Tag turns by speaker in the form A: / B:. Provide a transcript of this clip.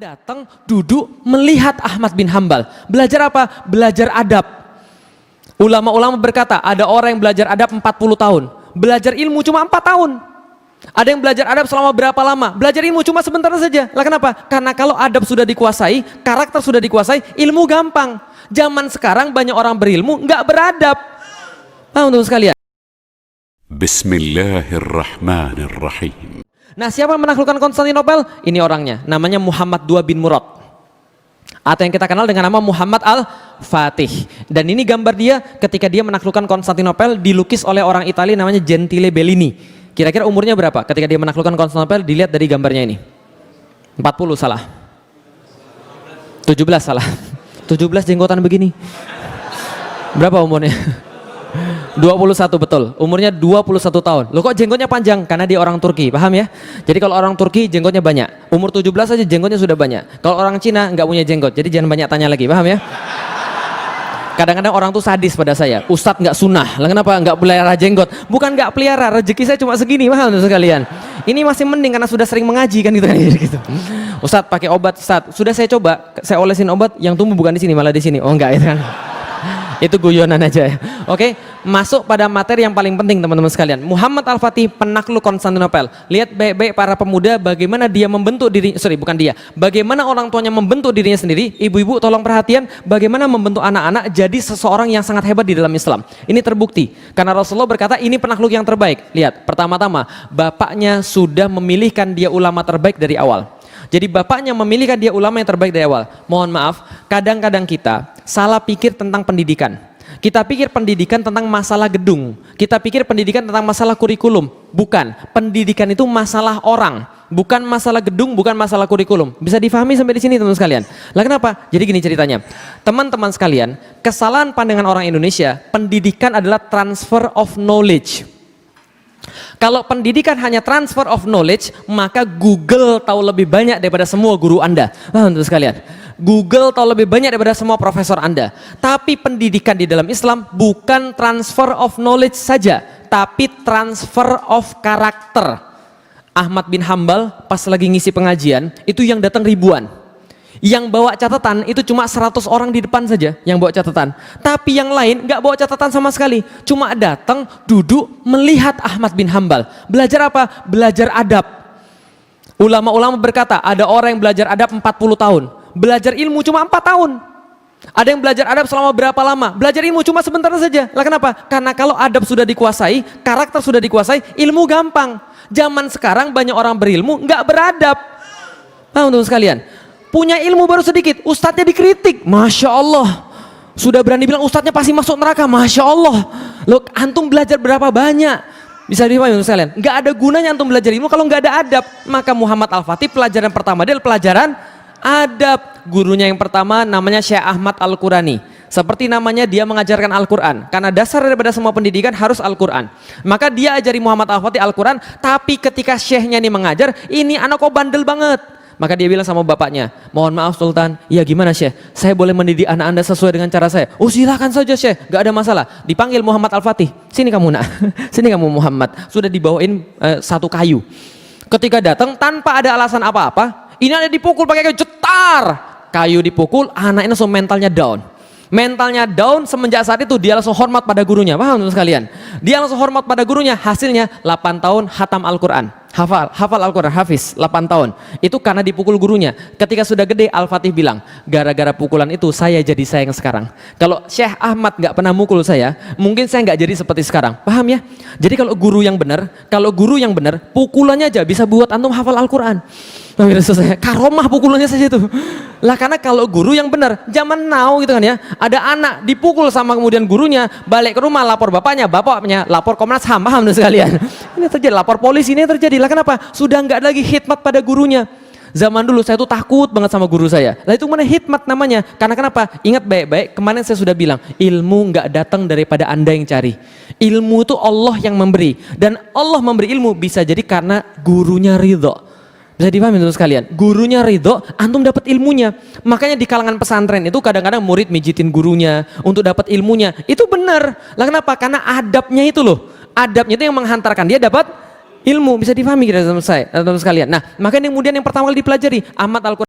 A: datang, duduk, melihat Ahmad bin Hambal. Belajar apa? Belajar adab. Ulama-ulama berkata, ada orang yang belajar adab 40 tahun. Belajar ilmu cuma 4 tahun. Ada yang belajar adab selama berapa lama? Belajar ilmu cuma sebentar saja. Lah kenapa? Karena kalau adab sudah dikuasai, karakter sudah dikuasai, ilmu gampang. Zaman sekarang banyak orang berilmu, nggak beradab. Paham teman sekalian?
B: Bismillahirrahmanirrahim.
A: Nah, siapa yang menaklukkan Konstantinopel? Ini orangnya, namanya Muhammad II bin Murad, atau yang kita kenal dengan nama Muhammad Al-Fatih. Dan ini gambar dia ketika dia menaklukkan Konstantinopel, dilukis oleh orang Italia namanya Gentile Bellini. Kira-kira umurnya berapa ketika dia menaklukkan Konstantinopel? Dilihat dari gambarnya ini. 40 salah. 17 salah. 17 jenggotan begini. Berapa umurnya? 21 betul, umurnya 21 tahun. Loh kok jenggotnya panjang? Karena dia orang Turki, paham ya? Jadi kalau orang Turki jenggotnya banyak. Umur 17 aja jenggotnya sudah banyak. Kalau orang Cina nggak punya jenggot, jadi jangan banyak tanya lagi, paham ya? Kadang-kadang orang tuh sadis pada saya, Ustadz nggak sunnah, lah kenapa nggak pelihara jenggot? Bukan nggak pelihara, rezeki saya cuma segini, paham sekalian? Ini masih mending karena sudah sering mengaji kan gitu kan gitu. Ustadz pakai obat, Ustadz sudah saya coba, saya olesin obat yang tumbuh bukan di sini malah di sini. Oh enggak itu kan? Itu guyonan aja ya. Oke, masuk pada materi yang paling penting teman-teman sekalian. Muhammad Al-Fatih penakluk Konstantinopel. Lihat baik-baik para pemuda bagaimana dia membentuk diri, bagaimana orang tuanya membentuk dirinya sendiri. Ibu-ibu tolong perhatian bagaimana membentuk anak-anak jadi seseorang yang sangat hebat di dalam Islam. Ini terbukti karena Rasulullah berkata ini penakluk yang terbaik. Lihat, pertama-tama bapaknya sudah memilihkan dia ulama terbaik dari awal. Jadi bapaknya memilihkan dia ulama yang terbaik dari awal. Mohon maaf, kadang-kadang kita salah pikir tentang pendidikan. Kita pikir pendidikan tentang masalah gedung. Kita pikir pendidikan tentang masalah kurikulum. Bukan, pendidikan itu masalah orang. Bukan masalah gedung, bukan masalah kurikulum. Bisa difahami sampai di sini teman-teman sekalian. Lah kenapa? Jadi gini ceritanya. Teman-teman sekalian, kesalahan pandangan orang Indonesia, pendidikan adalah transfer of knowledge. Kalau pendidikan hanya transfer of knowledge, maka Google tahu lebih banyak daripada semua guru Anda. Paham teman sekalian? Google tahu lebih banyak daripada semua profesor Anda. Tapi pendidikan di dalam Islam bukan transfer of knowledge saja, tapi transfer of karakter. Ahmad bin Hambal pas lagi ngisi pengajian, itu yang datang ribuan. Yang bawa catatan itu cuma 100 orang di depan saja yang bawa catatan. Tapi yang lain nggak bawa catatan sama sekali. Cuma datang, duduk, melihat Ahmad bin Hambal. Belajar apa? Belajar adab. Ulama-ulama berkata, ada orang yang belajar adab 40 tahun. Belajar ilmu cuma 4 tahun. Ada yang belajar adab selama berapa lama? Belajar ilmu cuma sebentar saja. Lah kenapa? Karena kalau adab sudah dikuasai, karakter sudah dikuasai, ilmu gampang. Zaman sekarang banyak orang berilmu nggak beradab. Paham teman sekalian? Punya ilmu baru sedikit, ustadznya dikritik, Masya Allah. Sudah berani bilang ustadznya pasti masuk neraka, Masya Allah. Loh, antum belajar berapa banyak? Bisa dipahami sekalian? Nggak ada gunanya antum belajar ilmu kalau nggak ada adab. Maka Muhammad Al-Fatih pelajaran pertama dia pelajaran adab. Gurunya yang pertama namanya Syekh Ahmad Al-Qurani. Seperti namanya dia mengajarkan Al-Quran. Karena dasar daripada semua pendidikan harus Al-Quran. Maka dia ajari Muhammad Al-Fatih Al-Quran. Tapi ketika syekhnya ini mengajar, ini anak kok bandel banget. Maka dia bilang sama bapaknya, mohon maaf Sultan, ya gimana Syekh? Saya boleh mendidik anak anda sesuai dengan cara saya? Oh silakan saja Syekh, gak ada masalah. Dipanggil Muhammad Al-Fatih, sini kamu nak, sini kamu Muhammad. Sudah dibawain satu kayu. Ketika datang tanpa ada alasan apa-apa, ini ada dipukul pakai kayu, jetar. Kayu dipukul, anak ini langsung mentalnya down. Mentalnya down semenjak saat itu dia langsung hormat pada gurunya. Paham teman sekalian? Dia langsung hormat pada gurunya. Hasilnya 8 tahun hatam Al-Quran. Hafal Al-Quran, hafiz 8 tahun. Itu karena dipukul gurunya. Ketika sudah gede, Al-Fatih bilang, gara-gara pukulan itu saya jadi sayang sekarang. Kalau Syekh Ahmad nggak pernah mukul saya, mungkin saya nggak jadi seperti sekarang. Paham ya? Jadi kalau guru yang benar, pukulannya aja bisa buat antum hafal Al-Quran. Saya karomah pukulannya saja itu. Lah karena kalau guru yang benar, zaman now gitu kan ya, ada anak dipukul sama kemudian gurunya, balik ke rumah lapor bapaknya lapor Komnas HAM, paham sekalian. Ini terjadi, lapor polisi, ini terjadi. Lah kenapa? Sudah nggak lagi khidmat pada gurunya. Zaman dulu saya tuh takut banget sama guru saya. Lah itu mana khidmat namanya? Karena kenapa? Ingat baik-baik, kemarin saya sudah bilang, ilmu nggak datang daripada Anda yang cari. Ilmu itu Allah yang memberi, dan Allah memberi ilmu bisa jadi karena gurunya ridho. Bisa dipahami teman sekalian, gurunya ridho, antum dapat ilmunya. Makanya di kalangan pesantren itu kadang-kadang murid mijitin gurunya untuk dapat ilmunya. Itu benar. Lah kenapa? Karena adabnya itu loh. Adabnya itu yang menghantarkan dia dapat ilmu. Bisa dipahami teman sekalian. Nah, makanya kemudian yang pertama kali dipelajari Ahmad Al-Qurani.